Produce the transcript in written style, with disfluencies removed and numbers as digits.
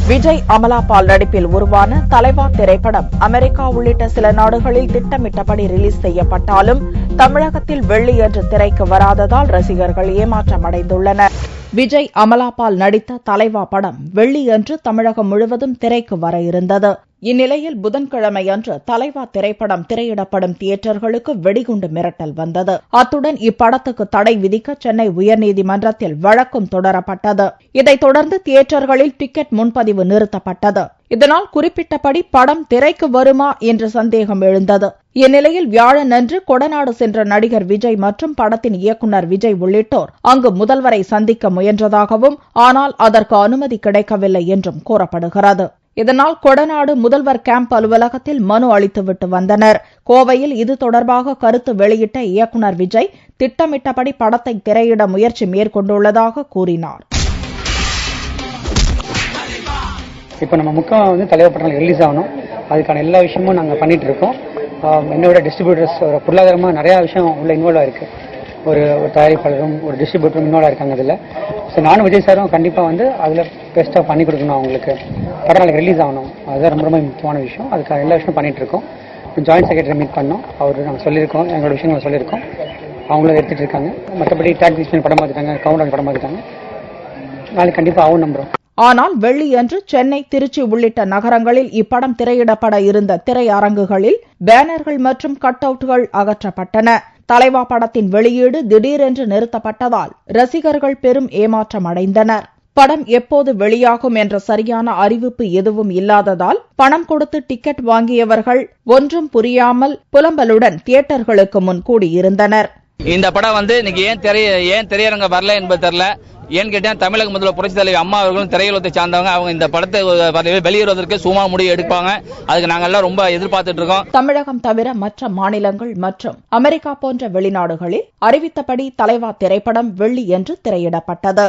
விஜய் அமலா பால் நடிப்பில் உருவான தலைவா திரைப்படம் அமெரிக்கா உள்ளிட்ட சில நாடுகளில் திட்டமிட்டபடி ரிலீஸ் செய்யப்பட்டாலும் தமிழகத்தில் வெள்ளியன்று திரைக்கு வராததால் ரசிகர்கள் ஏமாற்றமடைந்துள்ளனர். விஜய் அமலா பால் நடித்த தலைவா படம் வெள்ளியன்று தமிழகம் முழுவதும் திரைக்கு வர இருந்தது. இந்நிலையில் புதன்கிழமையன்று தலைவா திரைப்படம் திரையிடப்படும் தியேட்டர்களுக்கு வெடிகுண்டு மிரட்டல் வந்தது. அத்துடன் இப்படத்துக்கு தடை விதிக்க சென்னை உயர்நீதிமன்றத்தில் வழக்கும் தொடரப்பட்டது. இதைத் தொடர்ந்து தியேட்டர்களில் டிக்கெட் முன்பதிவு நிறுத்தப்பட்டது. இதனால் குறிப்பிட்டபடி படம் திரைக்கு வருமா என்ற சந்தேகம் எழுந்தது. இந்நிலையில் வியாழனன்று கொடநாடு சென்ற நடிகர் விஜய் மற்றும் படத்தின் இயக்குநர் விஜய் உள்ளிட்டோர் அங்கு முதல்வரை சந்திக்க முயன்றதாகவும், ஆனால் அதற்கு அனுமதி கிடைக்கவில்லை என்றும் கூறப்படுகிறது. இதனால் கொடநாடு முதல்வர் கேம்ப் அலுவலகத்தில் மனு அளித்துவிட்டு வந்தனர். கோவையில் இது தொடர்பாக கருத்து வெளியிட்ட இயக்குநர் விஜய் திட்டமிட்டபடி படத்தை திரையிட முயற்சி மேற்கொண்டுள்ளதாக கூறினார். இப்போ நம்ம முக்கியம் தலைவர் படம் ரிலீஸ் ஆகணும். அதுக்கான எல்லா விஷயமும் நாங்கள் பண்ணிட்டு இருக்கோம். என்னோட டிஸ்ட்ரிபியூட்டர்ஸ் பொருளாதாரமாக நிறையா விஷயம் உள்ள இன்வால்வ் ஆயிருக்கு. ஒரு தயாரிப்பாளரும் ஒரு டிஸ்ட்ரிபியூட்டரும் இன்வால்வ் ஆயிருக்காங்க. அதில் ஸோ நானும் விஜய் சாரும் கண்டிப்பாக அதில் பெஸ்ட்டாக பண்ணி கொடுக்கணும். அவங்களுக்கு படம் நாளைக்கு ரிலீஸ் ஆகணும். அதுதான் ரொம்ப ரொம்ப முக்கியமான விஷயம். அதுக்கான எல்லா விஷயமும் பண்ணிட்டு இருக்கோம். ஜாயின்ட் செக்ரட்டரி மீட் பண்ணோம். அவர் நாங்கள் சொல்லியிருக்கோம், எங்களோட விஷயங்கள் சொல்லியிருக்கோம். அவங்களும் எடுத்துட்டு இருக்காங்க. மற்றபடி டாக்ஸிஷன் படம் பார்த்துட்டாங்க, கவுண்டர் படம் பார்த்துட்டாங்க. நாளைக்கு கண்டிப்பாக ஆகும் நம்புறோம். ஆனால் வெள்ளியன்று சென்னை, திருச்சி உள்ளிட்ட நகரங்களில் இப்படம் திரையிடப்பட இருந்த திரையரங்குகளில் பேனர்கள் மற்றும் கட் அவுட்கள் அகற்றப்பட்டன. தலைவா படத்தின் வெளியீடு திடீரென்று நிறுத்தப்பட்டதால் ரசிகர்கள் பெரும் ஏமாற்றம் அடைந்தனர். படம் எப்போது வெளியாகும் என்ற சரியான அறிவிப்பு எதுவும் இல்லாததால் பணம் கொடுத்து டிக்கெட் வாங்கியவர்கள் ஒன்றும் புரியாமல் புலம்பலுடன் தியேட்டர்களுக்கு முன் கூடியிருந்தனர். இந்த படம் இன்னைக்கு ஏன் திரையரங்க வரல என்பது தெரியல. ஏன்னு கேட்டா தமிழக முதல்வர் புரட்சித் தலைவர் அம்மா அவர்களும் திரையுலகத்தை சார்ந்தவங்க. அவங்க இந்த படத்தை வெளியிடுவதற்கு சும்மா முடிவு எடுப்பாங்க. அதுக்கு நாங்க எல்லாம் ரொம்ப எதிர்பார்த்துட்டு இருக்கோம். தமிழகம் தவிர மற்ற மாநிலங்கள் மற்றும் அமெரிக்கா போன்ற வெளிநாடுகளில் அறிவித்தபடி தலைவா திரைப்படம் வெள்ளியன்று திரையிடப்பட்டது.